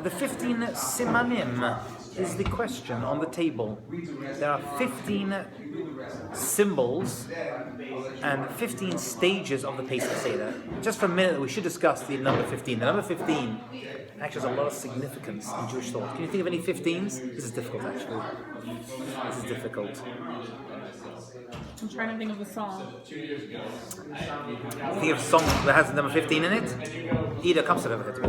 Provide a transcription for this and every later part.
The 15 simanim is the question on the table. There are 15 symbols and 15 stages of the Pesach Seder. Just for a minute, we should discuss the number 15. The number 15 actually has a lot of significance in Jewish thought. Can you think of any 15s? This is difficult, actually. This is difficult. I'm trying to think of a song. Think of a song that has the number 15 in it? Ida, come sit over there to me.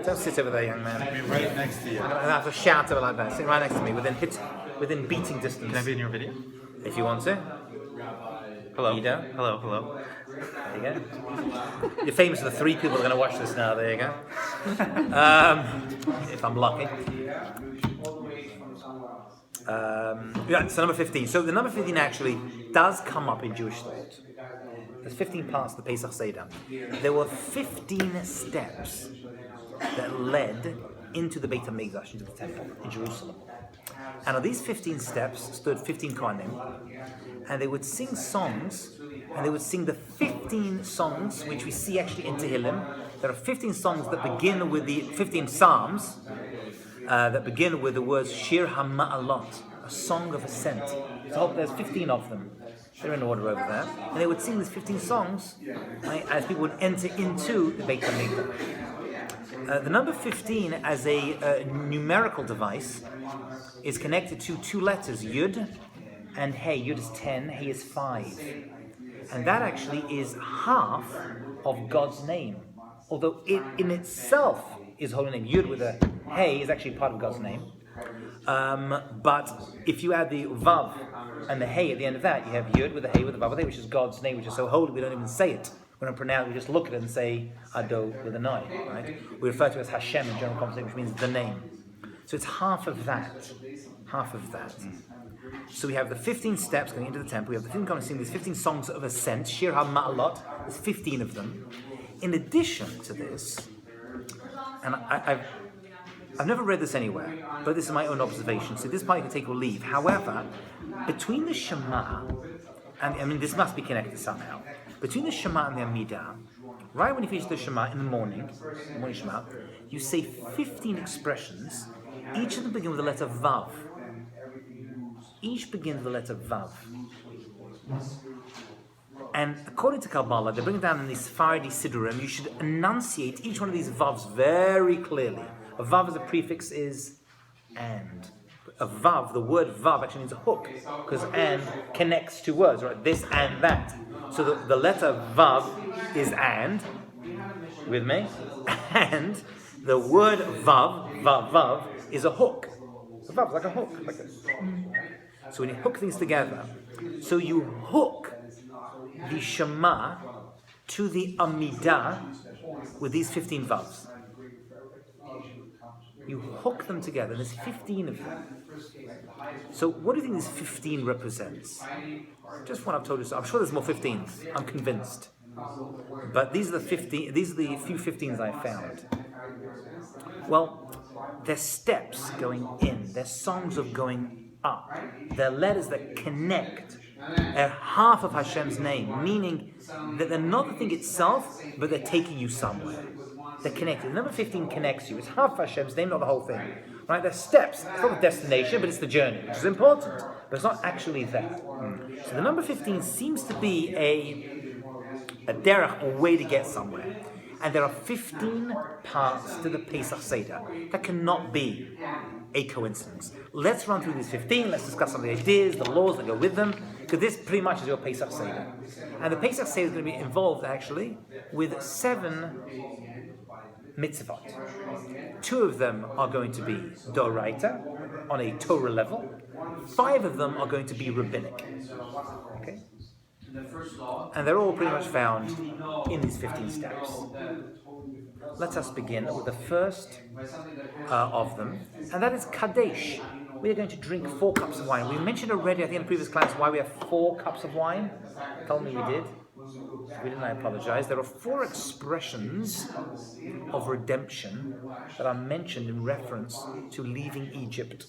Don't sit over there, young man. I'll be right next to you. I'm going to have to shout over like that. Sit right next to me, within beating distance. Can I be in your video? If you want to. Hello. Ida. Hello. There you go. You're famous for the 3 people that are going to watch this now. There you go. If I'm lucky. So number 15. So the number 15 actually does come up in Jewish thought. There's 15 parts of the Pesach Seder. There were 15 steps that led into the Beit HaMikdash, into the temple in Jerusalem. And on these 15 steps stood 15 Kohanim, and they would sing songs, and they would sing the 15 songs which we see actually in Tehillim. There are 15 songs that begin with the 15 psalms that begin with the words Shir HaMa'alot, a song of ascent. So there's 15 of them. They're in order over there. And they would sing these 15 songs, right, as people would enter into the Beit HaMikdash. The number 15 as a numerical device is connected to 2 letters, Yud and Hey. Yud is 10, Hey is 5. And that actually is half of God's name. Although it in itself is holy name. Yud with a Hey is actually part of God's name. But if you add the Vav and the Hey at the end of that, you have Yud with a Hey with a Vav with a Hey, which is God's name, which is so holy we don't even say it. We don't pronounce it, we just look at it and say Ado with a Noi, right? We refer to it as Hashem in general conversation, which means the name. So it's half of that. So we have the 15 steps going into the temple. We have the 15 coming sing these 15 songs of ascent, Shir HaMa'alot. There's 15 of them. In addition to this, and I've never read this anywhere, but this is my own observation. So this part you can take or leave. However, between the Shema, and this must be connected somehow, between the Shema and the Amidah, right when you finish the Shema in the morning Shema, you say 15 expressions. Each of them begin with the letter Vav. Each begins with the letter Vav. And according to Kabbalah, they bring it down in these Sephardi Sidurim, you should enunciate each one of these Vavs very clearly. A Vav as a prefix is and. A Vav, the word Vav actually means a hook, because and connects 2 words, right? This and that. So the letter Vav is and, with me, and the word Vav is a hook. A Vav is like a hook, like this. So when you hook things together, so you hook the Shema to the Amidah with these 15 Vavs. You hook them together, there's 15 of them. So what do you think this 15 represents? Just what I've told you, so I'm sure there's more 15s, I'm convinced. But these are the few 15s I found. Well, they're steps going in, they're songs of going up, they're letters that connect. They're half of Hashem's name, meaning that they're not the thing itself, but they're taking you somewhere. They're connected. The number 15 connects you. It's half of Hashem's name, not the whole thing. Right? They're steps. It's not the destination, but it's the journey, which is important. But it's not actually there. So the number 15 seems to be a derech, a way to get somewhere. And there are 15 parts to the Pesach Seder. That cannot be a coincidence. Let's run through these 15. Let's discuss some of the ideas, the laws that go with them. Because this pretty much is your Pesach Seder. And the Pesach Seder is going to be involved, actually, with 7 mitzvot. 2 of them are going to be Doraita, on a Torah level. 5 of them are going to be rabbinic. Okay? And they're all pretty much found in these 15 steps. Let us begin with the first of them, and that is Kadesh. We are going to drink 4 cups of wine. We mentioned already, I think in the previous class, why we have 4 cups of wine. Tell me we did. If we didn't, I apologize. There are 4 expressions of redemption that are mentioned in reference to leaving Egypt.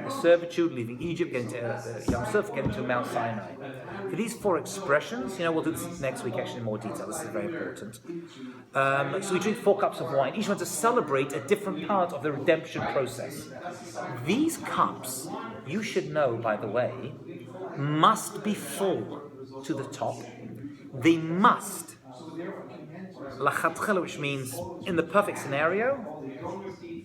The servitude, leaving Egypt, getting to Yam Suf, getting to Mount Sinai. For these 4 expressions, we'll do this next week actually in more detail. This is very important. So we drink 4 cups of wine, each one to celebrate a different part of the redemption process. These cups, you should know, by the way, must be full to the top. They must. Lachatchila, which means, in the perfect scenario,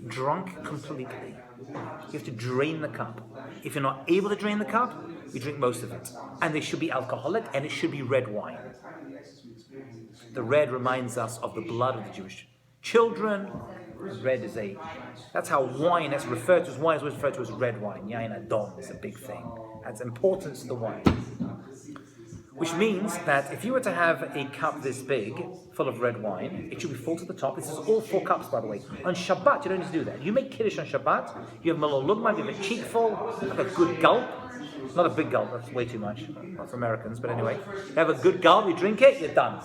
drunk completely. You have to drain the cup. If you're not able to drain the cup, you drink most of it. And they should be alcoholic, and it should be red wine. The red reminds us of the blood of the Jewish children. Red is that's how wine is referred to as wine is always referred to as red wine. Yain Adon is a big thing. Adds importance to the wine. Which means that if you were to have a cup this big, full of red wine, it should be full to the top. This is all 4 cups, by the way. On Shabbat, you don't need to do that. You make Kiddush on Shabbat, you have Malol Lugman, you have a cheekful, like a good gulp. Not a big gulp, that's way too much. Not for Americans, but anyway. You have a good gulp, you drink it, you're done.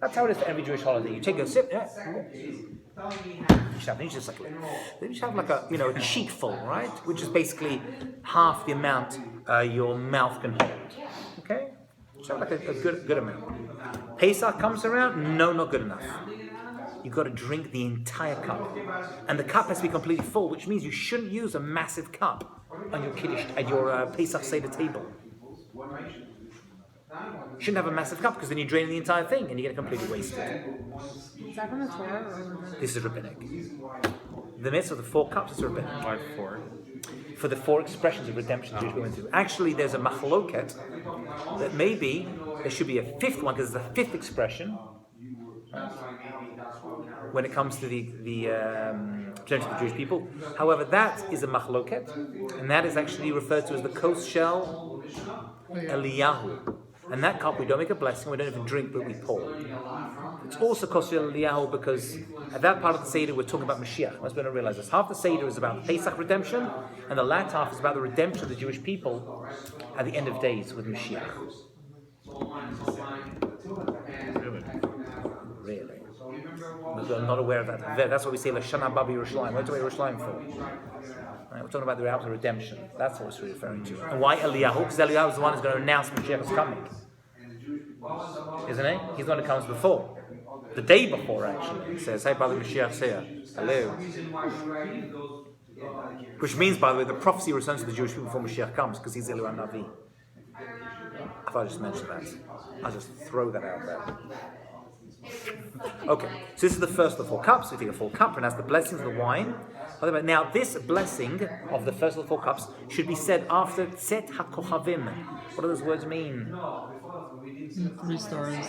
That's how it is for every Jewish holiday. You take a sip, you should have like a cheekful, right? Which is basically half the amount your mouth can hold. Okay? So like a good amount. Pesach comes around, no, not good enough. You've got to drink the entire cup. And the cup has to be completely full, which means you shouldn't use a massive cup on your Kiddush, at your Pesach Seder table. You shouldn't have a massive cup because then you drain the entire thing and you get completely wasted. Is that from the Torah? Or This is rabbinic. The mitzvah of the 4 cups is rabbinic. Why 4? For the 4 expressions of redemption Jews go into. Actually, there's a machloket that maybe there should be a 5th one because it's the 5th expression. Right? When it comes to the redemption of the Jewish people. However, that is a machloket, and that is actually referred to as the Kos Shel Eliyahu. And that cup we don't make a blessing, we don't even drink, but we pour. It's also Kos Shel Eliyahu because at that part of the Seder we're talking about Mashiach. Most people don't realize this. Half the Seder is about Pesach redemption, and the latter half is about the redemption of the Jewish people at the end of days with Mashiach. Really? I'm not aware of that. That's what we say, Lashana Babi Yerushalayim. What's Yerushalayim for? Right, we're talking about the reality of redemption. That's what it's referring to. And why Eliyahu? Because Eliyahu is the one who's going to announce Mashiach is coming. Isn't he? He's the one who comes before. The day before, actually. He says, hey, brother, Mashiach's here. Hello. Which means, by the way, the prophecy returns to the Jewish people before Mashiach comes, because he's Eliyahu Navi. I thought I just mentioned that. I'll just throw that out there. Okay, so this is the first of the 4 cups. We take a full cup, and that's the blessings of the wine. Now, this blessing of the first of the 4 cups should be said after Tzet HaKochavim. What do those words mean? 3 stars.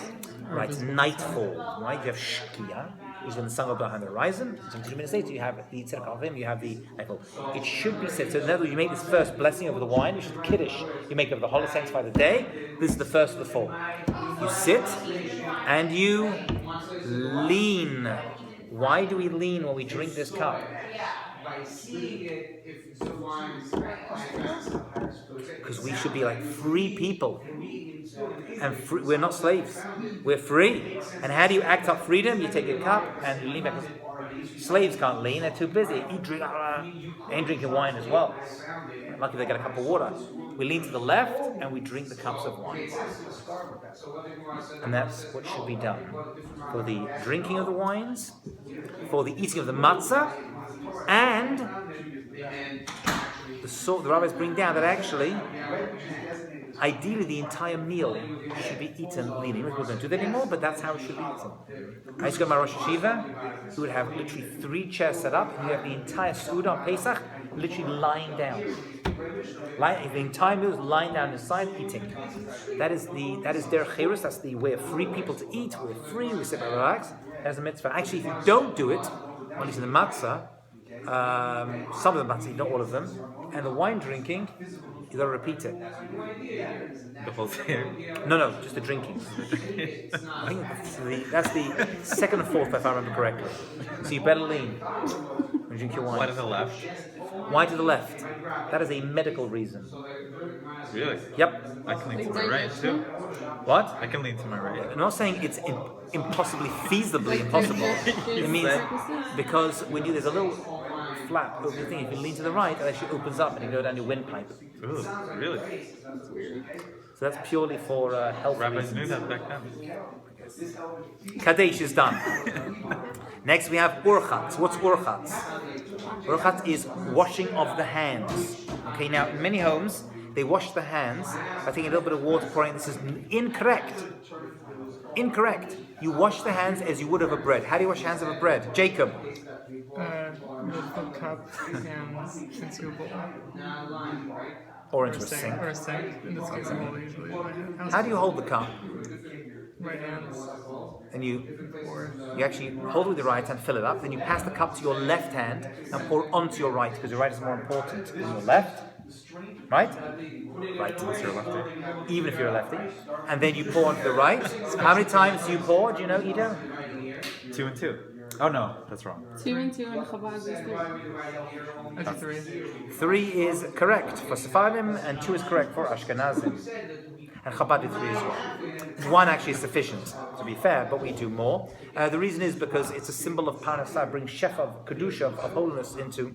Right, nightfall. Right, you have Shkia, is when the sun goes behind the horizon. So 2 minutes later, you have the Tzet HaKochavim, you have the nightfall. It should be said. So, in other words, you make this first blessing over the wine, which is the Kiddush. You make of the Holy Sanctify the day. This is the first of the 4. You sit and you lean. Why do we lean when we drink this cup? Because we should be like free people. And we're not slaves. We're free. And how do you act up freedom? You take a cup and you lean back. Slaves can't lean. They're too busy. Eat, drink, and drinking wine as well. Lucky they get a cup of water. We lean to the left and we drink the cups of wine. And that's what should be done. For the drinking of the wines, for the eating of the matzah, and the rabbis bring down that actually, ideally the entire meal should be eaten leaning. We don't do that anymore, but that's how it should be eaten. I used to go to my Rosh Yeshiva, who would have literally 3 chairs set up, and you have the entire Suda on Pesach literally lying down. The entire meal is lying down inside eating. That is their chirus. That's the way of free people to eat. We're free. We sit and relax. That's a mitzvah. Actually, if you don't do it, at least in the matzah, some of the matzah, not all of them, and the wine drinking, you got to repeat it. The whole thing? No, just the drinking. I think that's the second and fourth, if I remember correctly. So you better lean when you drink your wine. Why to the left? Why to the left? That is a medical reason. Really? Yep. I can lean to my right too. What? I can lean to my right. I'm not saying it's impossibly, feasibly impossible. It means because when there's a little flap over the thing, if you lean to the right, it actually opens up and you go down your windpipe. Ooh, really? That's weird. So that's purely for health Rabbis knew reasons. that back then. Kadesh is done. Next we have urchatz. What's urchatz? Urchatz is washing of the hands. Okay, now in many homes they wash the hands by taking a little bit of water, pouring. This is incorrect. Incorrect. You wash the hands as you would of a bread. How do you wash the hands of a bread? Jacob. With a cup and into a bowl. Or into a sink. Or a sink. In this case, a bowl usually. How do you hold the cup? Right hands. And you actually hold it with your right hand, fill it up, then you pass the cup to your left hand and pour onto your right, because your right is more important than your left. Right? Right, unless you're a lefty. Even if you're a lefty. And then you pour onto the right. How many times do you pour? Do you know, Ido? 2 and 2. Oh no, that's wrong. 2 and 2 and Chabad is 3. I think 3. 3 is correct for Sephardim and 2 is correct for Ashkenazim. And Chabad is 3 as well. 1 actually is sufficient, to be fair, but we do more. The reason is because it's a symbol of Parnasah, brings Shefa, Kedusha, of holiness into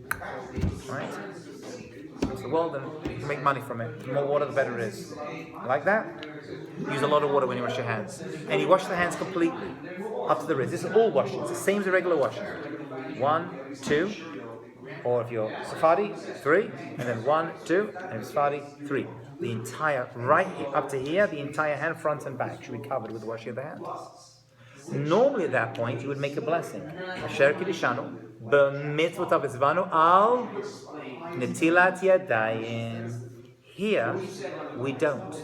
the world, and you can make money from it. The more water, the better it is. Like that? Use a lot of water when you wash your hands. And you wash the hands completely, up to the wrist. This is all washing. It's the same as a regular washing. 1, 2, or if you're Sephardi, 3, and then 1, 2, and if you're Sephardi, 3. The entire, right up to here, the entire hand, front and back, should be covered with the washing of the hands. Normally at that point, you would make a blessing. Asher kiddushanu, b'mitzvot avitzvanu al netilat yadayim. Here, we don't.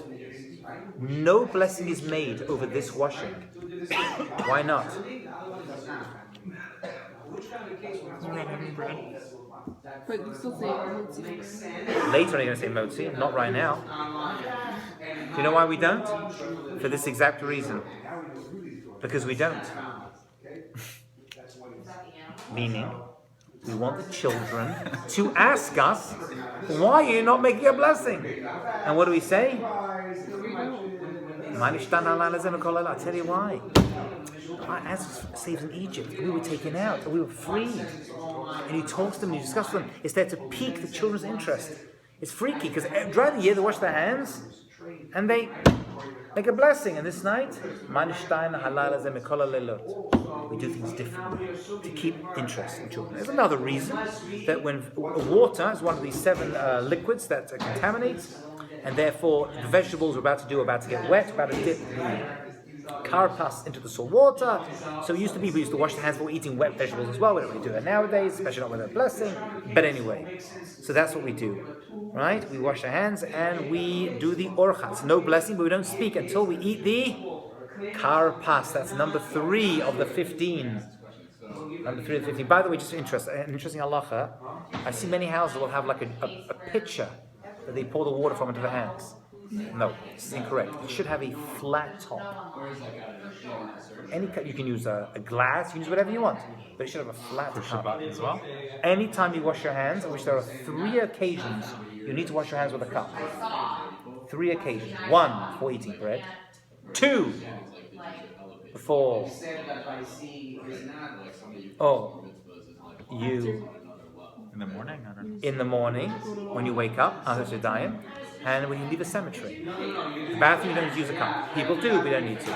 No blessing is made over this washing. Why not? We're not having bread. But you still say motzi. Later I'm going to say motzi, not right now. Do you know why we don't? For this exact reason. Because we don't. Meaning, we want the children to ask us, why are you not making a blessing? And what do we say? I'll tell you why. Our ancestors slaves in Egypt, we were taken out, and we were freed. And you talk to them, and you discuss with them. It's there to pique the children's interest. It's freaky, because throughout the year they wash their hands, and they make a blessing. And this night, we do things differently to keep interest in children. There's another reason that when water is one of these 7 liquids that contaminates, and therefore the vegetables we're about to get wet, about to dip the karpas into the salt water. So it used to be we used to wash the hands before eating wet vegetables as well. We don't really do that nowadays, especially not with a blessing. But anyway, so that's what we do, right? We wash our hands and we do the orchatz. No blessing, but we don't speak until we eat the karpas. That's number 3 of the 15. Number 3 of the 15. By the way, just an interesting halacha. I see many houses will have like a pitcher that they pour the water from into the hands. No, this is incorrect. It should have a flat top. You can use a glass, you can use whatever you want, but it should have a flat top. Shabbat as well? Anytime you wash your hands, which there are 3 occasions, you need to wash your hands with a cup. 3 occasions. 1 for eating bread. 2 for you In the morning? I don't know. in the morning when you wake up, after Shadayim, and when you leave a cemetery. The bathroom you don't use a cup. People do, but you don't need to.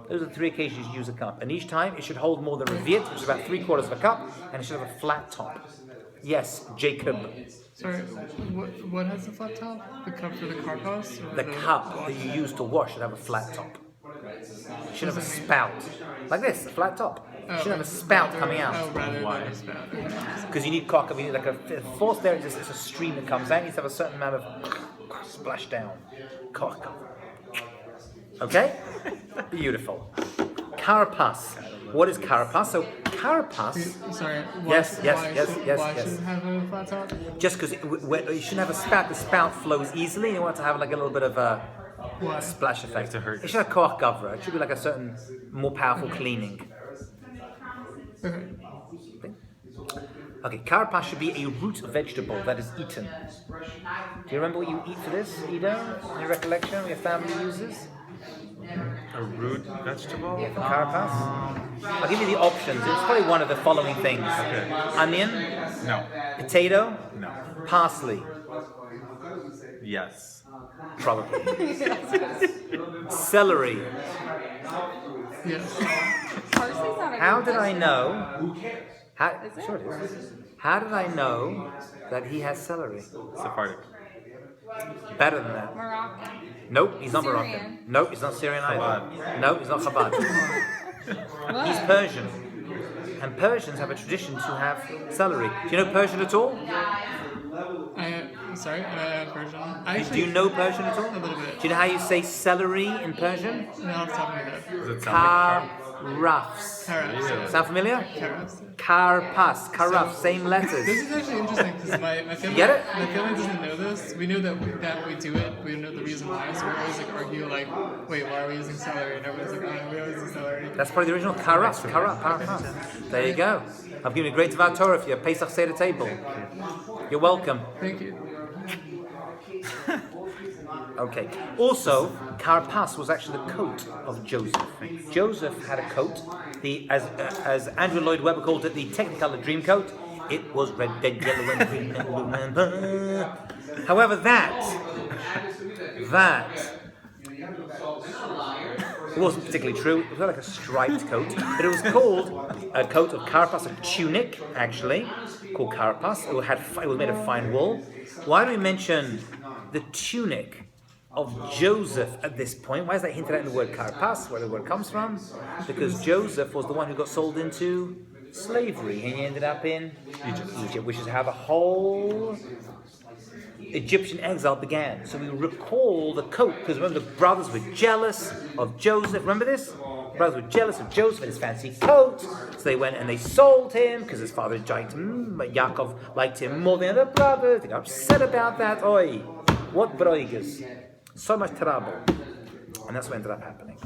Those are the 3 occasions you use a cup. And each time it should hold more than reviet, which is about 3/4 of a cup, and it should have a flat top. Yes, Jacob. Sorry, what has the flat top? The cup for the karpas? The cup that you use to wash should have a flat top. It should have a spout. Like this, a flat top. It should have a spout coming out. Oh, rather than a spout. Because you need cock, you need like a force there, it's a stream that comes out, you need to have a certain amount of splash down. Cock. Okay? Beautiful. Carapace. What is carapace? So carapace. Sorry. Yes. Why should it have a flat top? Just because you shouldn't have a spout. The spout flows easily. You want to have like a little bit of a splash effect. to hurt. It should have koach gavra. It should be like a certain more powerful cleaning. Okay. Okay, carapace should be a root vegetable that is eaten. Do you remember what you eat for this, Ido? In your recollection, what your family uses? A root vegetable? For carapace? I'll give you the options. It's probably one of the following things. Okay. Onion, No. potato, No. parsley. Yes. Probably. Celery. Yes. Parsley's not a How root did I vegetable. know? How, Is it? sure it is. How did I know that he has celery? Sephardic. Better than that. Moroccan. Nope, he's not Syrian. Moroccan. Nope, he's not Syrian either. Nope, he's not Chabad. What? He's Persian. And Persians have a tradition to have celery. Do you know Persian at all? I'm sorry, Persian. I Do actually you know Persian at all? a little bit. Do you know how you say celery in Persian? No, off the top of my head. Does it sound like Karafs. Carrots. Sound familiar? Carrots. Karpas, karaf, same This letters. is actually interesting because my family, get it? my family doesn't know this. We know that we do it. We know the reason why. So we always like argue like, wait, why are we using celery? And everyone's like, oh, we always use celery. That's probably the original karaf, karaf. There you go. I've given you a great Devar Torah for your Pesach Seder table. You're welcome. Thank you. Okay. Also, Karpas was actually the coat of Joseph. Joseph had a coat. As Andrew Lloyd Webber called it, the Technicolor Dream Coat. It was red, red, yellow, and green, and blue, and however, that it wasn't particularly true. It was like a striped coat, but it was called a coat of Karpas, a tunic, actually, called Karpas. It was made of fine wool. Why do we mention the tunic of Joseph at this point? Why is that hinted at in the word Karpas, where the word comes from? Because Joseph was the one who got sold into slavery, and he ended up in Egypt, which is how the whole Egyptian exile began. So we recall the coat, because remember the brothers were jealous of Joseph. Remember this? The brothers were jealous of Joseph and his fancy coat, so they went and they sold him because his father liked him. Yaakov liked him more than the other brothers. They got upset about that. Oi, what broigas? So much trouble, and that's what ended up happening.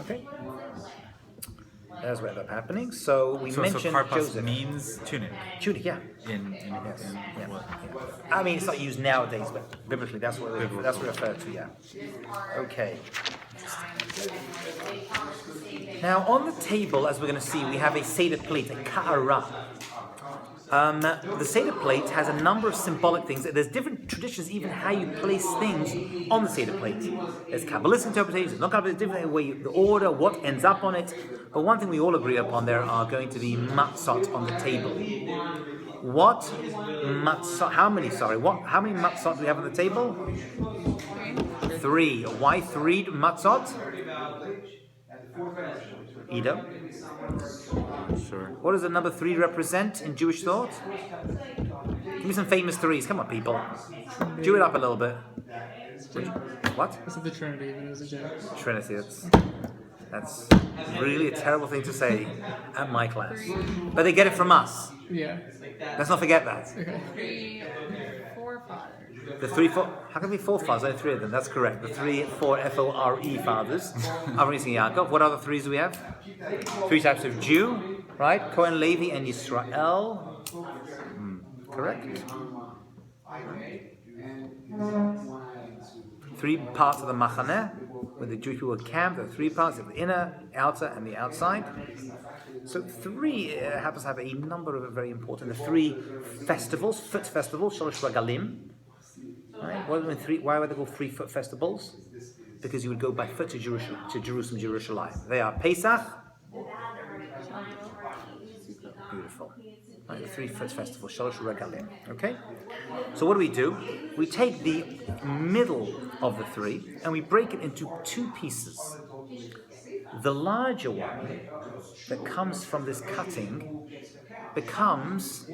Okay, that's what ended up happening. So we mentioned Karpas Joseph. means tunic. Tunic, yeah. In Yeah. what? I mean, it's not used nowadays, but biblically, that's what it referred to. Yeah. Okay. Now, on the table, as we're going to see, we have a Seder plate, a ka'ara. The Seder plate has a number of symbolic things. There's different traditions, even how you place things on the Seder plate. There's Kabbalist interpretations, there's not Kabbalist, different way, the order, what ends up on it. But one thing we all agree upon, there are going to be matzot on the table. What matzot? How many matzot do we have on the table? 3. Why 3 matzot? Ido? Sure. What does the number 3 represent in Jewish thought? Give me some famous 3s. Come on, people. Jew it up a little bit. What? This is the Trinity, but it was a joke. Trinity. That's really a terrible thing to say at my class. But they get it from us. Yeah. Let's not forget that. Okay. 4 fathers. The 3, 4. How can it be 4 fathers? Only 3 of them. That's correct. The 3, 4 F-O-R-E fathers. Avram, Yitzchak, Yaakov. What other 3s do we have? 3 types of Jew, right? Cohen, Levi, and Yisrael. Correct. 3 parts of the Machaneh, where the Jewish people were camped. There are 3 parts: the inner, outer, and the outside. So 3 happens to have a number of very important. The 3 festivals, foot festivals, Shalosh Regalim. Right? Why were they called 3 foot festivals? Because you would go by foot to Jerusalem. They are Pesach. Beautiful. Right, the 3 foot festival, Shalosh Regalim. Okay? So what do? We take the middle of the 3 and we break it into 2 pieces. The larger one that comes from this cutting becomes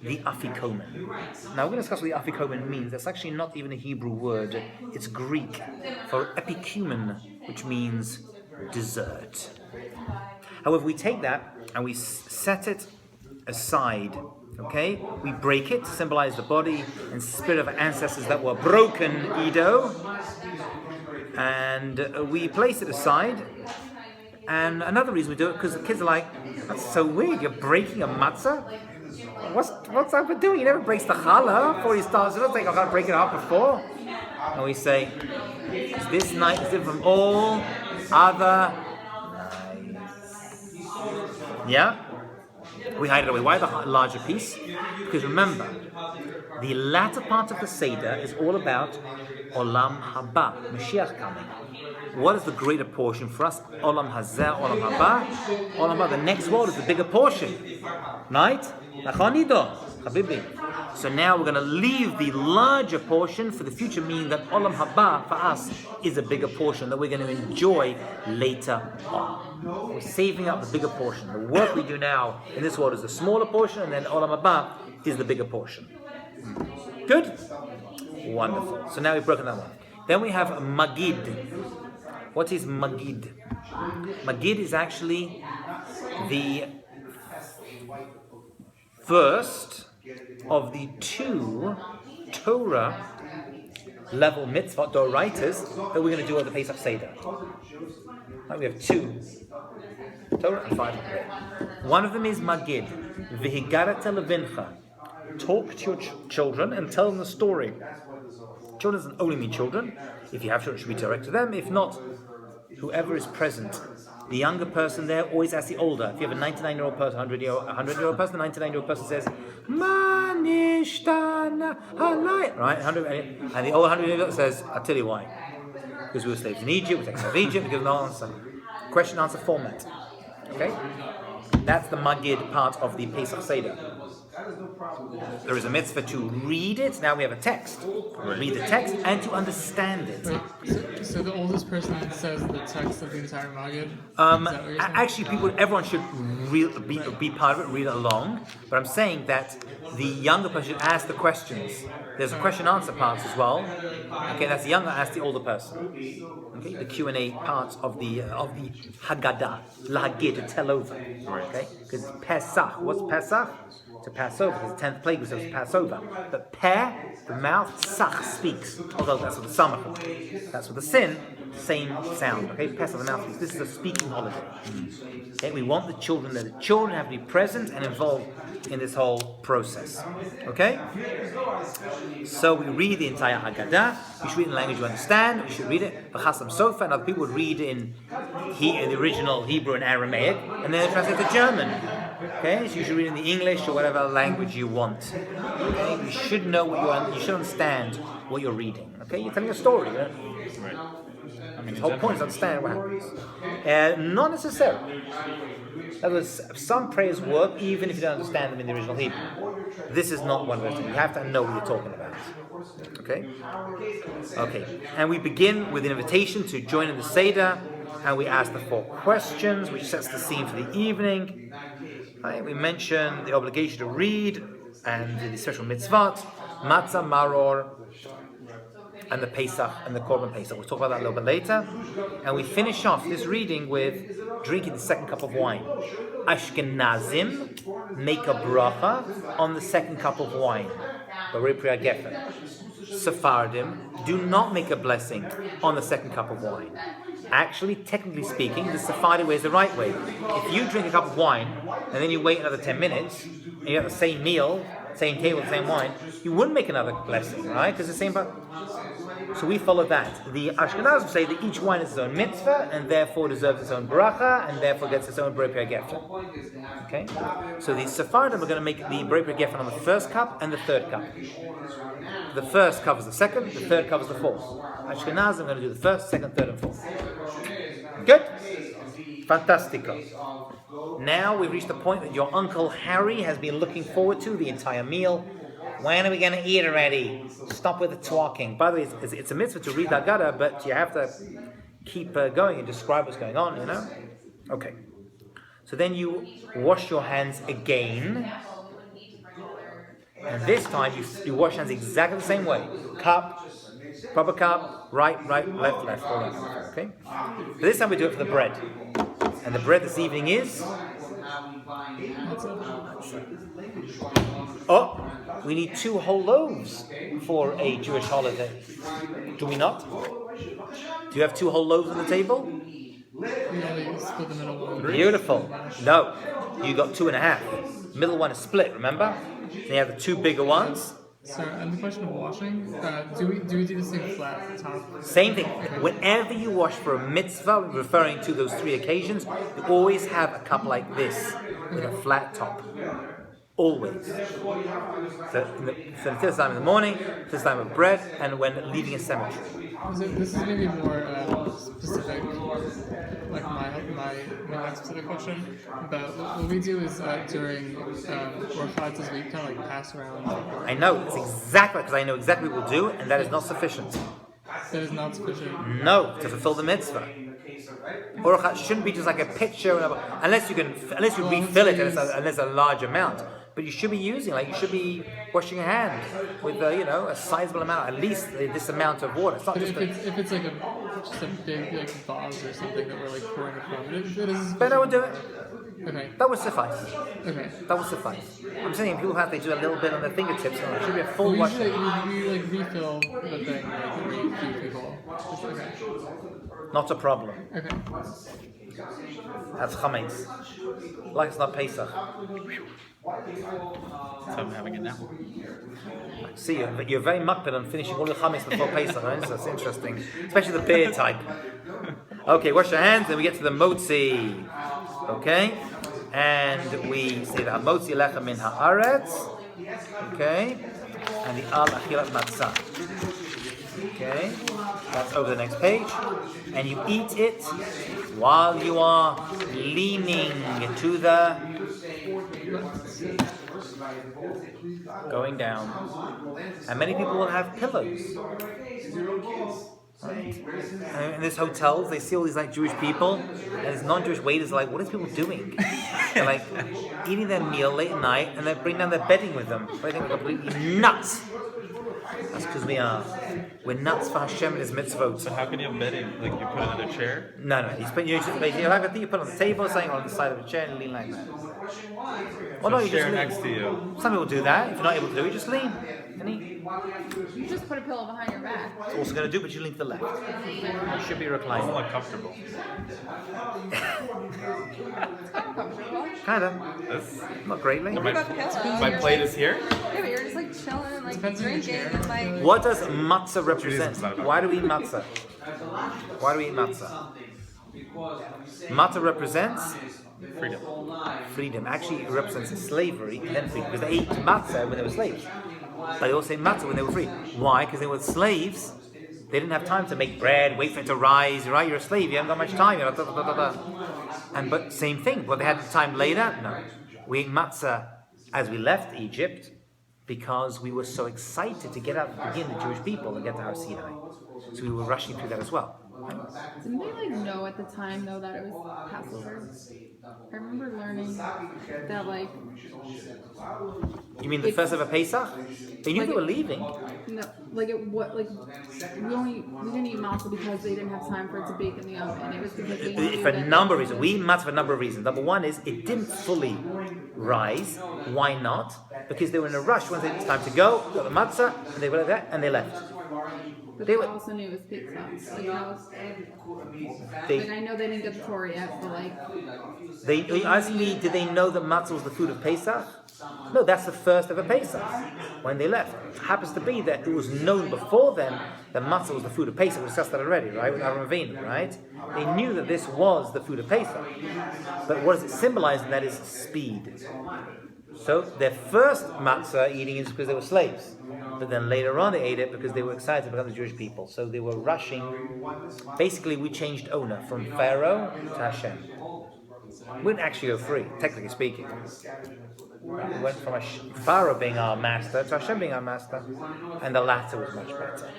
the afikomen. Now we're going to discuss what the afikomen means. That's actually not even a Hebrew word. It's Greek for epikumen, which means dessert. However, we take that and we set it aside. Okay? We break it to symbolize the body and spirit of ancestors that were broken, Edo. And we place it aside. And another reason we do it, because the kids are like, that's so weird, you're breaking a matzah? What's that for doing? He never breaks the challah before he starts. He doesn't think I've got to break it up before. And we say, this night is different from all other nights. Yeah? We hide it away. Why the larger piece? Because remember, the latter part of the Seder is all about Olam Haba, Mashiach coming. What is the greater portion for us? Olam Hazeh, Olam Haba. Olam Haba, the next world is the bigger portion. Right? Nachonido, Habibi. So now we're going to leave the larger portion for the future, meaning that Olam Haba for us is a bigger portion that we're going to enjoy later on. We're saving up the bigger portion. The work we do now in this world is the smaller portion, and then Olam Haba is the bigger portion. Good? Wonderful. So now we've broken that one. Then we have Magid. What is Magid? Magid is actually the first of the two Torah level mitzvot, Doraitas, that we're going to do at the Pesach Seder. Right, we have two Torah and 5 here. One of them is Magid. V'higarata levincha. Talk to your children and tell them the story. Children doesn't only mean children. If you have children, it should be direct to them. If not, whoever is present. The younger person there always asks the older. If you have a 99-year-old person, 100-year-old person, the 99-year-old person says, Manishtana halai. Right? And the old 100-year-old says, I'll tell you why. Because we were slaves in Egypt, we take care of Egypt, we give no answer. Question answer format. Okay? That's the Magid part of the Pesach Seder. There is a mitzvah to read it. Now we have a text. Read the text and to understand it. Wait, so the oldest person says the text of the entire Maggid? Actually, everyone should be part of it, read it along. But I'm saying that the younger person should ask the questions. There's a question-answer part as well. Okay, that's the younger asks the older person. Okay, the Q&A part of the Haggadah, Lahagid, to tell over. Okay, because Pesach. What's Pesach? To pass over, because the 10th plague was supposed to pass over. But Peh, the mouth, Sach speaks. Although that's what the Samach. That's what the sin, same sound. Okay, Pesach, the mouth speaks. This is a speaking holiday. Okay, we want the children there. The children have to be present and involved in this whole process. Okay? So we read the entire Haggadah. We should read in the language you understand. We should read it. V'chasam sofa, and other people would read in the original Hebrew and Aramaic, and then translate to German. Okay, so you should read in the English or whatever language you want. Okay, you should know you should understand what you're reading. Okay, you're telling a story. Right? The whole point is to understand what happens. Not necessarily. In other words, some prayers work even if you don't understand them in the original Hebrew. This is not one of those things. You have to know what you're talking about. Okay? Okay. And we begin with an invitation to join in the Seder, and we ask the 4 questions, which sets the scene for the evening. Right? We mention the obligation to read and the special mitzvot, matzah, maror, and the Pesach and the Korban Pesach. We'll talk about that a little bit later. And we finish off this reading with drinking the second cup of wine. Ashkenazim make a bracha on the second cup of wine. Sephardim do not make a blessing on the second cup of wine. Actually, technically speaking, the Sephardi way is the right way. If you drink a cup of wine and then you wait another 10 minutes and you have the same meal, same table, the same wine, you wouldn't make another blessing, right? Because the same. So we follow that. The Ashkenazim say that each wine is its own mitzvah and therefore deserves its own bracha and therefore gets its own Borei Pri Hagefter. Okay? So the Sephardim are going to make the Borei Pri Hagefter on the first cup and the third cup. The first covers the second, the third covers the fourth. Ashkenazim are going to do the first, second, third, and fourth. Good? Fantastico. Now we've reached the point that your Uncle Harry has been looking forward to the entire meal. When are we going to eat already? Stop with the talking. By the way, it's a mitzvah to read the Haggadah, but you have to keep going and describe what's going on, you know? Okay. So then you wash your hands again. And this time you wash hands exactly the same way. Cup, proper cup, right, left, all that. Okay? But this time we do it for the bread. And the bread this evening is... Oh, we need 2 whole loaves for a Jewish holiday. Do we not? Do you have 2 whole loaves on the table? Split the middle one. Beautiful. No, you got 2.5. Middle one is split, remember? Then you have the 2 bigger ones. So, and the question of washing, do we do this thing flat at the top? Same thing. Whenever you wash for a mitzvah, referring to those 3 occasions, you always have a cup like this. with a flat top. Always. So the first time in the morning, first time of bread, and when leaving a cemetery. So this is maybe more specific, like my next specific question. But what we do is during Orchad's we kind of like pass around. I know, it's exactly, because I know exactly what we'll do, and that is not sufficient. That is not sufficient. No, to fulfill the mitzvah. Orchat shouldn't be just like a picture, unless you refill it, and it's a large amount. But you should be using, you should be washing your hands with, a sizable amount, at least this amount of water. It's not But just if it's like just a big vase or something that we're like pouring it from, it is. But that would do it. Okay. That would suffice. Okay. That would suffice. I'm saying people they do a little bit on their fingertips, and it should be a full wash. We refill the thing every few people. Okay. Not a problem. Okay. That's chametz. Like it's not Pesach. So I'm having it now. See, you're very makpid on finishing all your chametz before Pesach, right? So that's interesting. Especially the beer type. Okay, wash your hands, then we get to the motzi. Okay? And we say that motzi lechem min haaretz. Okay? And the al achilat matzah. Okay? That's over the next page. And you eat it while you are leaning to the going down. And many people will have pillows. Right? And in these hotels, they see all these Jewish people, and these non-Jewish waiters are like, what are people doing? They're eating their meal late at night, and they bring down their bedding with them. They think we're completely nuts. That's because we're nuts for Hashem and His mitzvot. So how can you have bedding? You put it in a chair? No. You put it on the table, something on the side of a chair, and lean like that. Well, no, you chair just next to you. Some people do that. If you're not able to do it, just lean and eat. You just put a pillow behind your back. It's also going to do, but you lean to the left. You should be reclining. It's not comfortable. It's kind of comfortable. Kind of. That's, Not greatly. What about pillow? my plate is here. Yeah, but you're just chilling and drinking and What does matzah represent? Judaism's not about Why do we eat matzah? Why do we eat matzah? Matzah represents freedom. Actually, it represents slavery and then freedom. Because they ate matzah when they were slaves. They also ate matzah when they were free. Why? Because they were slaves. They didn't have time to make bread, wait for it to rise, right? You're a slave, you haven't got much time. But same thing. But they had time later? No. We ate matzah as we left Egypt because we were so excited to get out and begin the Jewish people and get to Har Sinai. So we were rushing through that as well. Didn't they know at the time though that it was Passover? I remember learning that You mean the first ever Pesach? They knew they were leaving. No, we didn't eat matzah because they didn't have time for it to bake in the oven. It was because they knew For a that number of reasons. We eat matzah for a number of reasons. Number one is it didn't fully rise. Why not? Because they were in a rush. Once it was time to go, got the matzah, and they were like that, and they left. But They they were- also knew it was pizza. They, I know they didn't get the Torah yet, but you asked me, did they know that matzah was the food of Pesach? No, that's the first ever Pesach, when they left. It happens to be that it was known before then that matzah was the food of Pesach. We discussed that already, right, with Aaron Avinu, right? They knew that this was the food of Pesach. But what does it symbolize? And that is speed. So their first matzah eating is because they were slaves. But then later on they ate it because they were excited to become the Jewish people. So they were rushing. Basically, we changed owner from Pharaoh to Hashem. We didn't actually go free, technically speaking. We went from Pharaoh being our master to Hashem being our master. And the latter was much better.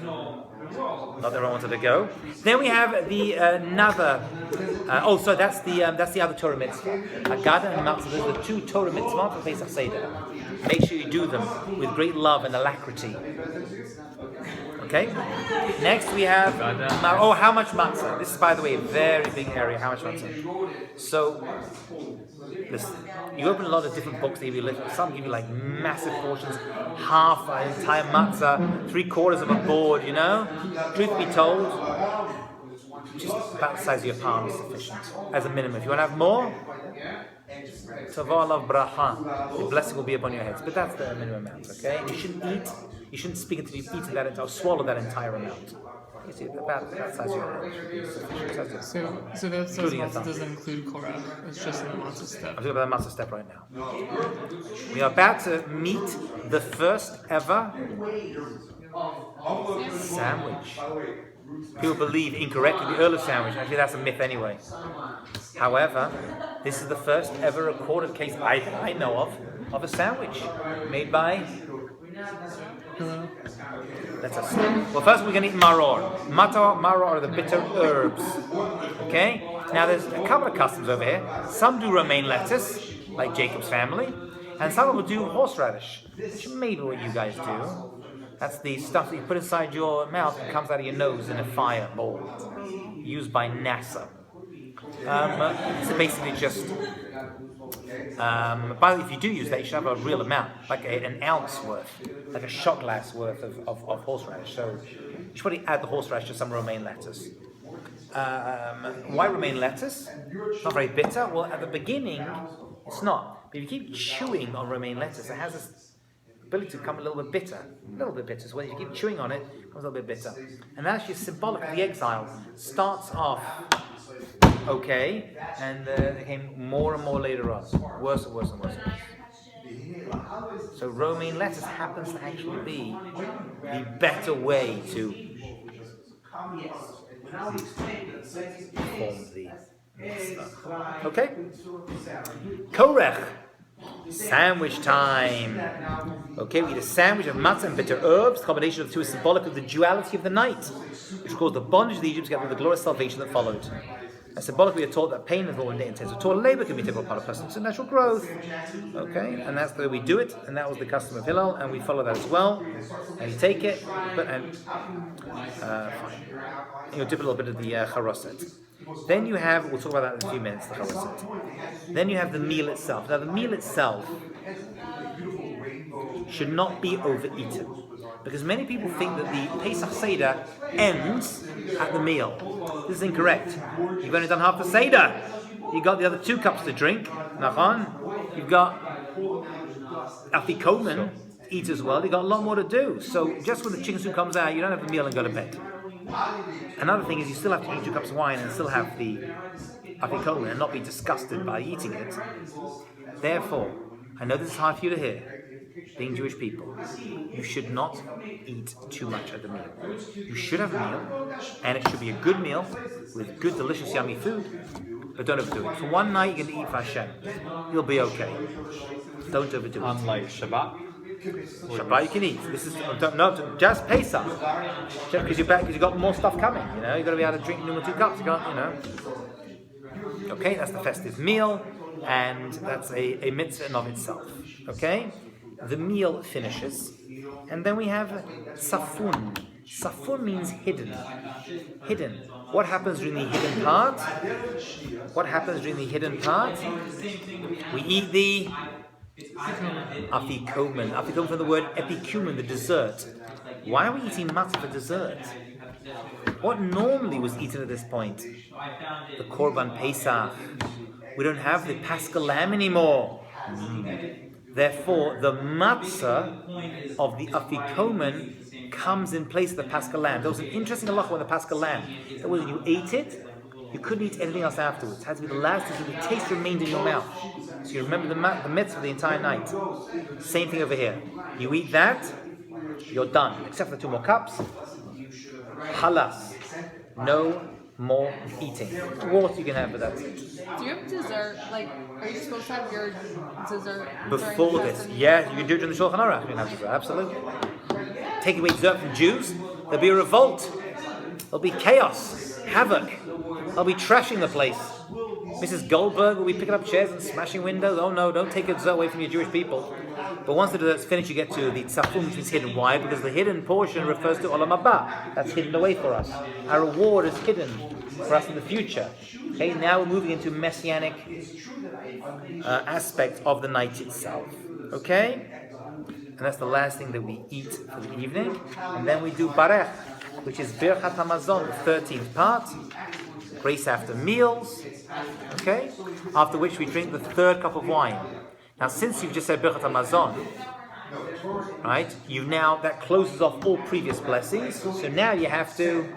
Not that everyone wanted to go. Then we have the another. So that's the other Torah mitzvah. Haggadah and Matzah. Those are the two Torah mitzvah for Pesach Seder. Make sure you do them with great love and alacrity. Okay. Next we have how much matzah? This is, by the way, a very big area. How much matzah? So, listen. You open a lot of different books. They give you some give you massive portions, half an entire matzah, 3/4 of a board. Truth be told, just about the size of your palm is sufficient as a minimum. If you want to have more, Tavah alav bracha, the blessing will be upon your heads. But that's the minimum amount. Okay, you shouldn't speak until you've eaten that or swallow that entire amount. You see, about that size of So that says Including a matzah thumb. doesn't include korach. It's just in the matzah step. I'm talking about the matzah step right now. We are about to meet the first ever sandwich. People believe incorrectly the Earl of sandwich. Actually, that's a myth anyway. However, this is the first ever recorded case I know of a sandwich made by. Let's us. Well, first we're going to eat maror. Maror are the bitter herbs. Okay? Now there's a couple of customs over here. Some do romaine lettuce, like Jacob's family, and some will do horseradish, which may be what you guys do. That's the stuff that you put inside your mouth and comes out of your nose in a fireball, used by NASA. So basically just. By the way, if you do use that, you should have a real amount, like an ounce worth, like a shot glass worth of horseradish. So you should probably add the horseradish to some romaine lettuce. Why romaine lettuce? It's not very bitter. Well, at the beginning, it's not. But if you keep chewing on romaine lettuce, it has this ability to become a little bit bitter. So when you keep chewing on it, it becomes a little bit bitter. And that's just symbolic of the exile. Starts off okay, and it became more and more later on. Worse and worse and worse. So romaine lettuce happens to actually be the better way to form the mitzvah. Okay? Korech. Sandwich time. Okay, we eat a sandwich of matzah and bitter herbs. The combination of the two is symbolic of the duality of the night, which caused the bondage of the Egyptians together with the glorious salvation that followed. And symbolically, we are taught that pain is what intensive. Toil labor can be a typical part of person's natural growth. Okay, and that's the way we do it, and that was the custom of Hillel, and we follow that as well. And you take it, fine. You'll dip a little bit of the charoset. Then you have, we'll talk about that in a few minutes, the charoset. Then you have the meal itself. Now, the meal itself should not be overeaten, because many people think that the Pesach Seder ends at the meal. This is incorrect. You've only done half the Seder. You've got the other 2 cups to drink. Nachon. You've got afikomen to eat as well. You've got a lot more to do. So just when the chicken soup comes out, you don't have the meal and go to bed. Another thing is you still have to drink 2 cups of wine and still have the afikomen and not be disgusted by eating it. Therefore, I know this is hard for you to hear, being Jewish people, you should not eat too much at the meal. You should have a meal, and it should be a good meal with good, delicious, yummy food, but don't overdo it. For one night, you're going to eat for Hashem. You'll be okay. Don't overdo it. Unlike Shabbat. Shabbat you can eat. This is no, just Pesach. Just because you're back, because you've got more stuff coming. You've got to be able to drink no more 2 cups. You can't, Okay, that's the festive meal, and that's a mitzvah in of itself. Okay. The meal finishes, and then we have safun. Safun means hidden. Hidden. What happens during the hidden part? We eat the afikomen. Afikomen from the word epikumen, the dessert. Why are we eating matzah for dessert? What normally was eaten at this point? The korban Pesach. We don't have the Paschal lamb anymore. Therefore, the matzah of the afikomen comes in place of the Paschal lamb. There was an interesting halacha with the Paschal lamb. That when you ate it, you couldn't eat anything else afterwards. It had to be the last so the taste remained in your mouth. So you remember the mitzvah the entire night. Same thing over here. You eat that, you're done. Except for the 2 more cups. Halas. No more eating. Water you can have, but that's it. Do you have dessert? Like, are you supposed to have your dessert Before this? Yeah, you can do it during the Shulchan Aruch. You can have dessert, absolutely. Take away dessert from Jews, there'll be a revolt. There'll be chaos, havoc. They'll be trashing the place. Mrs. Goldberg will be picking up chairs and smashing windows. Oh no, don't take a dessert away from your Jewish people. But once the dessert's finished, you get to the tzafum, which is hidden. Why? Because the hidden portion refers to olam haba. That's hidden away for us. Our reward is hidden for us in the future. Okay, now we're moving into messianic aspect of the night itself. Okay? And that's the last thing that we eat for the evening. And then we do barech, which is birchat hamazon, the 13th part. Grace after meals. Okay? After which we drink the 3rd cup of wine. Now, since you've just said birchat hamazon, right? That closes off all previous blessings. So now you have to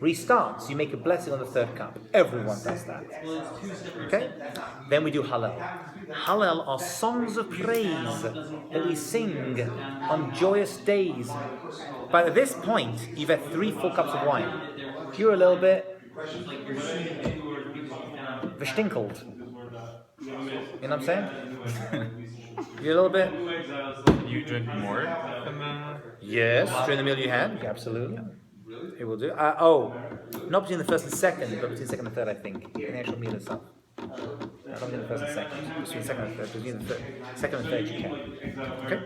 restarts. You make a blessing on the third cup. Everyone does that. Okay? Then we do Hallel. Hallel are songs of praise that we sing on joyous days. But at this point, you've had 3 full cups of wine. You're a little bit verstinkled. You know what I'm saying? You're a little bit... You drink more than the... Yes, during the meal you had. Yeah, absolutely. It will do. Not between the first and second, but between second and third, I think. In the actual meal itself. Not between the first and second. Between second and third. Between the second and third you can. Okay?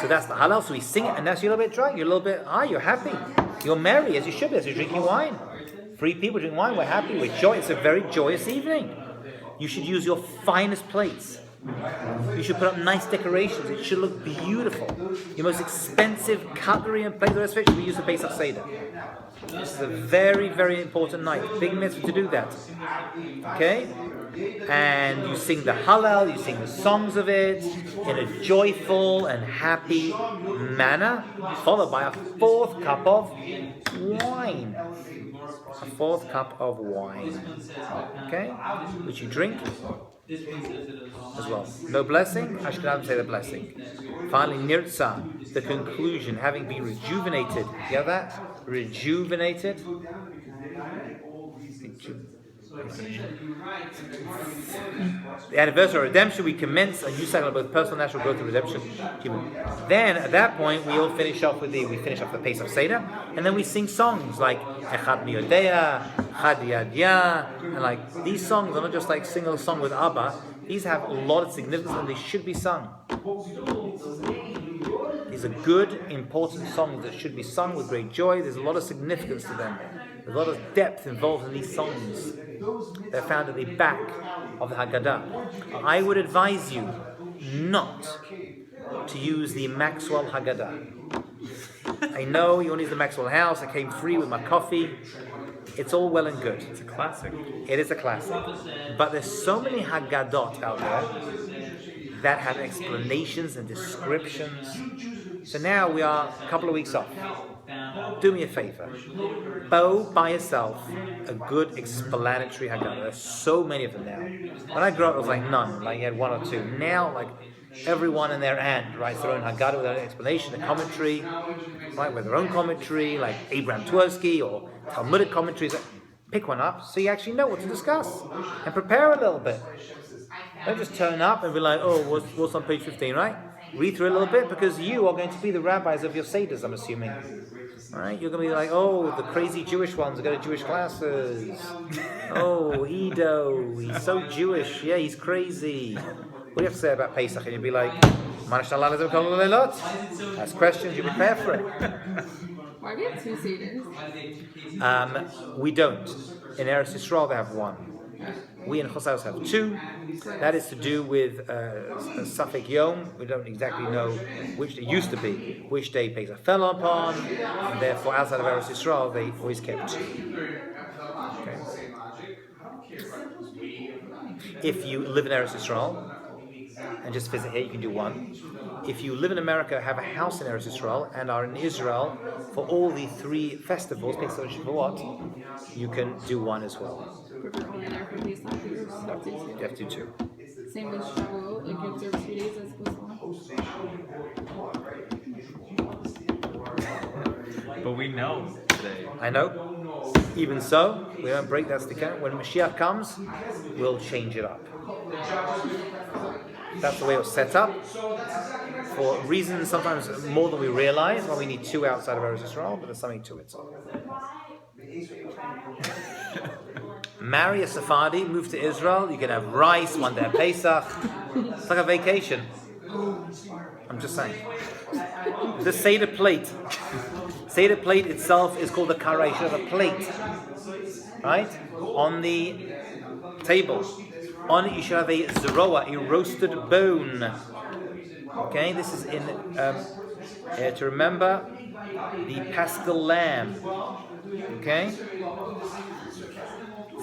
So that's the halal. So we sing it, and that's you're a little bit drunk. You're a little bit high. You're happy. You're merry, as you should be, as you're drinking wine. 3 people drink wine. We're happy. We're joyous. It's a very joyous evening. You should use your finest plates. You should put up nice decorations. It should look beautiful. Your most expensive cutlery and plates, the rest of it should be used for Pesach Seder. This is a very, very important night. Big mitzvah to do that. Okay? And you sing the Hallel, you sing the songs of it in a joyful and happy manner, followed by a 4th cup of wine. A 4th cup of wine. Okay? Which you drink as well. No blessing, Ashkenazim say the blessing. Finally, Nirtza, the conclusion, having been rejuvenated. You have that? Rejuvenated. The anniversary of redemption, we commence a new cycle of both personal and national growth and redemption. Then, at that point, we all finish off with the Pesach Seder, and then we sing songs like Echad Miyodea, Chad Yad Ya, and like these songs are not just like sing a song with Abba. These have a lot of significance, and they should be sung. These are good, important songs that should be sung with great joy. There's a lot of significance to them. There's a lot of depth involved in these songs. They're found at the back of the Haggadah. I would advise you not to use the Maxwell Haggadah. I know you want to use the Maxwell House. I came free with my coffee. It's all well and good. It's a classic. It is a classic. But there's so many Haggadot out there that have explanations and descriptions. So now we are a couple of weeks off. Do me a favor. Buy yourself a good explanatory Haggadah. There's so many of them now. When I grew up, it was like none. Like you had 1 or 2. Now, like everyone in their hand writes their own Haggadah with their own explanation, a commentary, right, with their own commentary, like Abraham Twersky or Talmudic commentaries. Pick one up so you actually know what to discuss and prepare a little bit. Don't just turn up and be like, oh, what's on page 15, right? Read through a little bit because you are going to be the rabbis of your Seders, I'm assuming. All right? You're going to be like, oh, the crazy Jewish ones go to Jewish classes. Oh, Edo, he's so Jewish. Yeah, he's crazy. What do you have to say about Pesach? And you'll be like, ask questions, you prepare for it. Why do we have 2 Seders? We don't. In Eretz Yisrael, they have 1. We in Chossaus have 2. That is to do with Safek Yom. We don't exactly know which it used to be, which day Pesach fell upon, and therefore outside of Eretz Yisrael, they always kept 2. Okay. If you live in Eretz Yisrael and just visit here, you can do 1. If you live in America, have a house in Eretz Yisrael, and are in Israel for all the 3 festivals, Pesach and Shavuot, you can do 1 as well. If you're only there for Pesach, you have to do 2. Same with Shavuot, like you observe 2 days as opposed to 1. But we know today. I know. Even so, we don't break that sticker. When Mashiach comes, we'll change it up. That's the way it was set up. For reasons sometimes more than we realize, why we need 2 outside of Eretz Yisrael, but there's something to it. Marry a Sephardi, move to Israel, you can have rice, 1 day of Pesach. It's like a vacation. I'm just saying. The Seder plate. Seder plate itself is called a karei. You should have a plate, right? On the table. On it you should have a zeroa, a roasted bone. Okay, this is in to remember the Paschal lamb. Okay?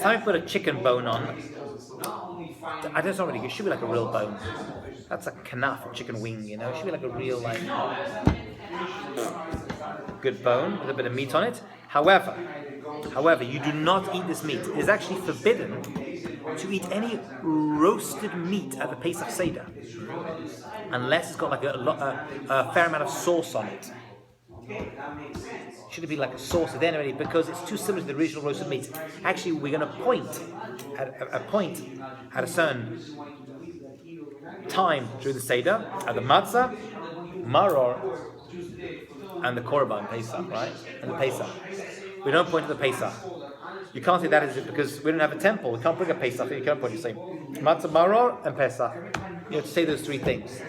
Some put a chicken bone on. I don't know really. It should be like a real bone. That's a kanaf, a chicken wing, you know. It should be like a real, like, good bone with a bit of meat on it. However, you do not eat this meat. It is actually forbidden to eat any roasted meat at the Pesach Seder, unless it's got like a fair amount of sauce on it. Should it be like a sauce at the end already, because it's too similar to the original roasted meat. Actually, we're going to point at a certain time during the Seder at the matzah, maror, and the korban Pesach, right? And the Pesach. We don't point to the Pesach. You can't say that is it because we don't have a temple. We can't bring a Pesach. You can't point. You say matzah, maror, and Pesach. You have to say those three things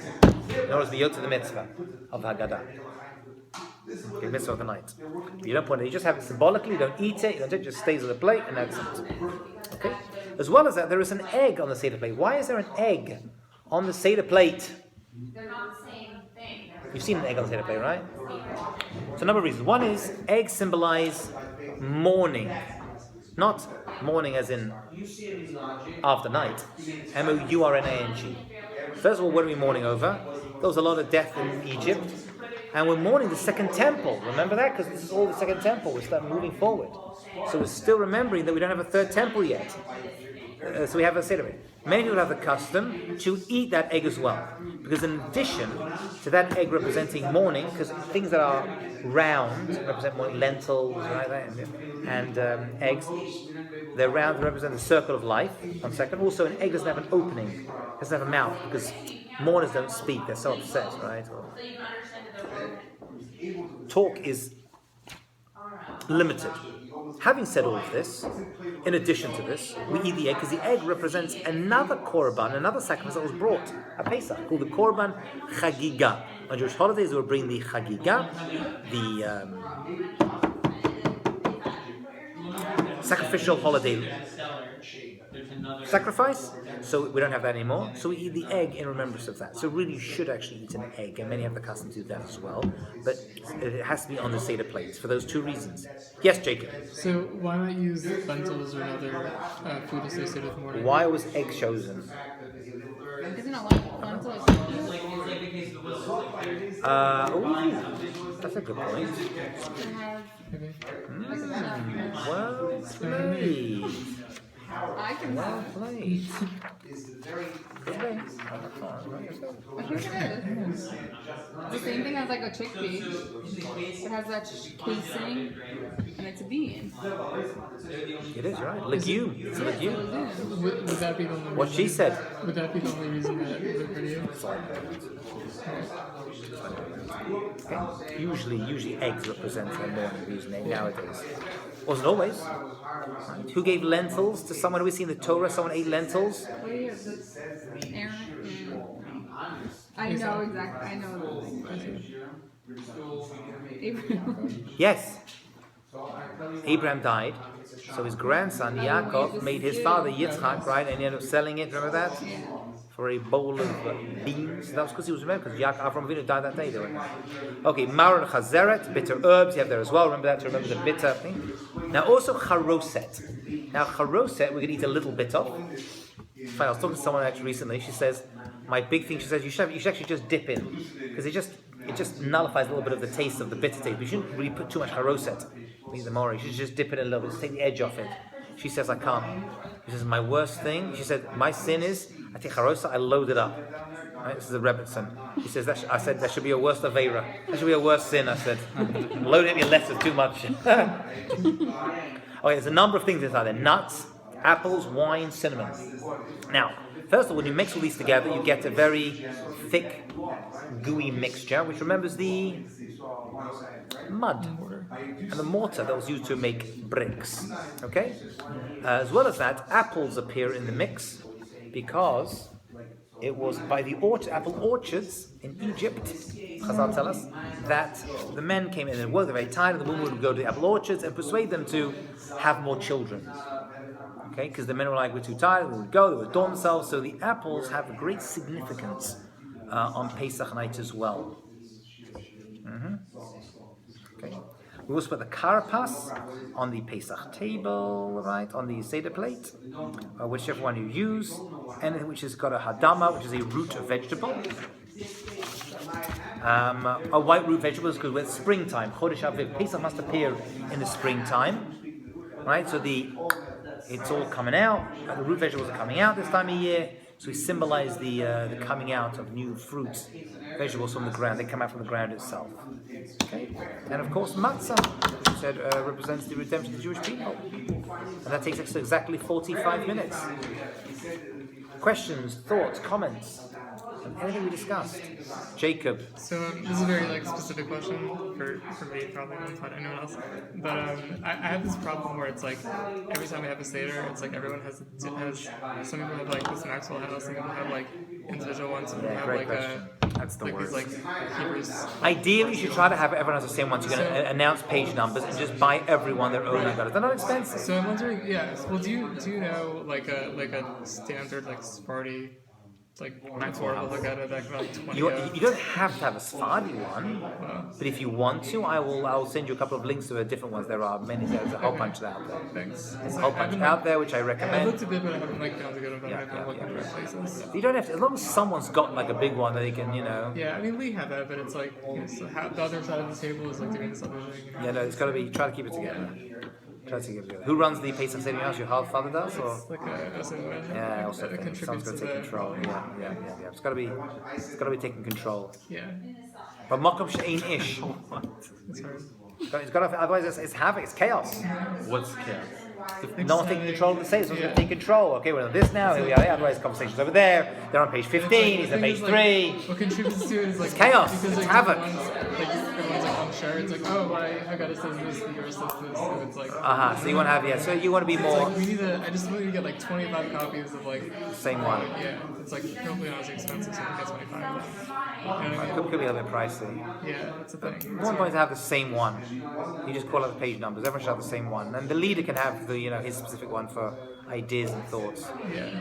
in order to be yotze the mitzvah of Haggadah. Okay, mitzvah of the night. You don't point it. You just have it symbolically. You don't eat it. It just stays on the plate, and that's it. Okay. As well as that, there is an egg on the Seder plate. Why is there an egg on the Seder plate? They're not the same thing. You've seen an egg on the Seder plate, right? So a number of reasons. One is eggs symbolize mourning. Not mourning as in after night. M-O-U-R-N-A-N-G. First of all, what are we mourning over? There was a lot of death in Egypt. And we're mourning the second temple. Remember that? Because this is all the second temple. We start moving forward. So we're still remembering that we don't have a third temple yet. So we have a Seder. Many people have the custom to eat that egg as well. Because in addition to that egg representing mourning, because things that are round represent more lentils, right? And eggs, they're round, they represent the circle of life. 1 second. Also, an egg doesn't have an opening, doesn't have a mouth, because mourners don't speak, they're so upset, right? Talk is limited. Having said all of this, in addition to this, we eat the egg because the egg represents another korban, another sacrifice that was brought at Pesach, called the korban chagiga. On Jewish holidays, they will bring the chagiga, the sacrificial holiday sacrifice. So we don't have that anymore. So we eat the egg in remembrance of that. So really, you should actually eat an egg, and many have the custom to do that as well. But it has to be on the Seder plates for those two reasons. Yes, Jacob. So why not use lentils or another food associated with morning? Why was egg chosen? Isn't it like lentils? That's a good point. Okay. Well played. I can Well played. I think it is. The same thing as like a chickpea. It has that casing, and it's a bean. It is, right? Legume. It's a legume. Would that be the only What she said. Would that be the only reason that the video? Okay. Usually eggs represent the morning we use nowadays. Wasn't always. Right. Who gave lentils to someone? We see in the Torah someone ate lentils. Aaron. I know exactly. I know Abraham. Yes. Abraham died, so his grandson Yaakov made his father Yitzchak, right, and he ended up selling it. Remember that? For a bowl of beans. That was because he was remembered, because Avram Avinu died that day. Okay, Maror and Chazeret, bitter herbs, you have there as well. Remember that, to remember the bitter thing. Now also charoset. Now charoset, we're going to eat a little bit of. I was talking to someone actually recently. She says, my big thing, she says, you should actually just dip in, because it just nullifies a little bit of the taste of the bitter taste. We shouldn't really put too much charoset. Means the mori. You should just dip it in a little bit, just take the edge off it. She says, I can't. She says, my worst thing, she said, my sin is, I take charoset, I load it up. Right? This is a Rebbetzin. He says, I said, that should be a worst aveira. That should be a worse sin, I said. Load it in less of too much. Okay, there's a number of things inside there. Nuts, apples, wine, cinnamon. Now, first of all, when you mix all these together, you get a very thick, gooey mixture, which remembers the mud and the mortar that was used to make bricks. Okay? As well as that, apples appear in the mix because it was by the apple orchards in Egypt. Chazal tell us that the men came in and worked, very tired, and the women would go to the apple orchards and persuade them to have more children. Okay? Because the men were like, we're too tired, they would go, they would adorn themselves. So the apples have a great significance on Pesach night as well. Okay. We also put the carapace on the Pesach table, right, on the Seder plate, whichever one you use, anything which has got a hadama, which is a root vegetable. A white root vegetable is good with springtime. Chodesh Aviv. Pesach must appear in the springtime, right? So it's all coming out. The root vegetables are coming out this time of year. So we symbolize the coming out of new fruits, vegetables from the ground. They come out from the ground itself. Okay, and of course matzah, as you said, represents the redemption of the Jewish people, and that takes us exactly 45 minutes. Questions, thoughts, comments, anything we discussed? Jacob. So this is a very specific question for me, probably not anyone else. But I have this problem where it's like every time we have a Seder, it's like everyone has some people have this Maxwell house, some people have individual ones, some people have That's the worst. these Hebrews. Ideally, you should try to have everyone has the same one. So you're going to announce page numbers and just buy everyone their own Haggadah. They're not expensive. So I'm wondering, well, do you know a standard Sephardi affordable Haggadah that can 20? You don't have to have a Sephardi one, but if you want to, I'll send you a couple of links to the different ones. There are many. There's a whole bunch out there. Thanks. There's a whole bunch out there which I I recommend. looked a bit, but I haven't found a good one. I've been looking for places. You don't have to, as long as someone's got a big one that they can, Yeah, I mean, Lee had that, but it's so the other side of the table is doing this other thing. Yeah, no, it's got to be. Try to keep it together. Try to keep it together. Who runs the Pesach Seder house? Your father does, or? Yeah, also someone's got to take control. Yeah. It's got to be taking control. Yeah. But Makom She'ein Ish. It's hard. It's got to, otherwise it's havoc. It's chaos. What's chaos? No one taking control of the Seder. Someone's going to take control. Okay, we're on this now. Here we are. Otherwise, conversation's over there. They're on page 15. He's on page 3. What contributes to it is it's chaos. Because it's havoc. Everyone's unsure. It's my Haggadah says this, yours says this, so it's So you want to have so you want to be more. I just want to get 25 copies of same one. Yeah, it's hopefully not as expensive, so we get 25. You know what I mean? Could be a little bit pricey. Yeah, that's the thing. More important to have the same one. You just call out the page numbers. Everyone should have the same one, and the leader can have the his specific one for ideas and thoughts. Yeah.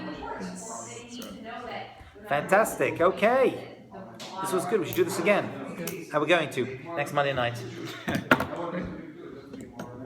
Fantastic. Okay, this was good. We should do this again. Okay. How are we going to next Monday night?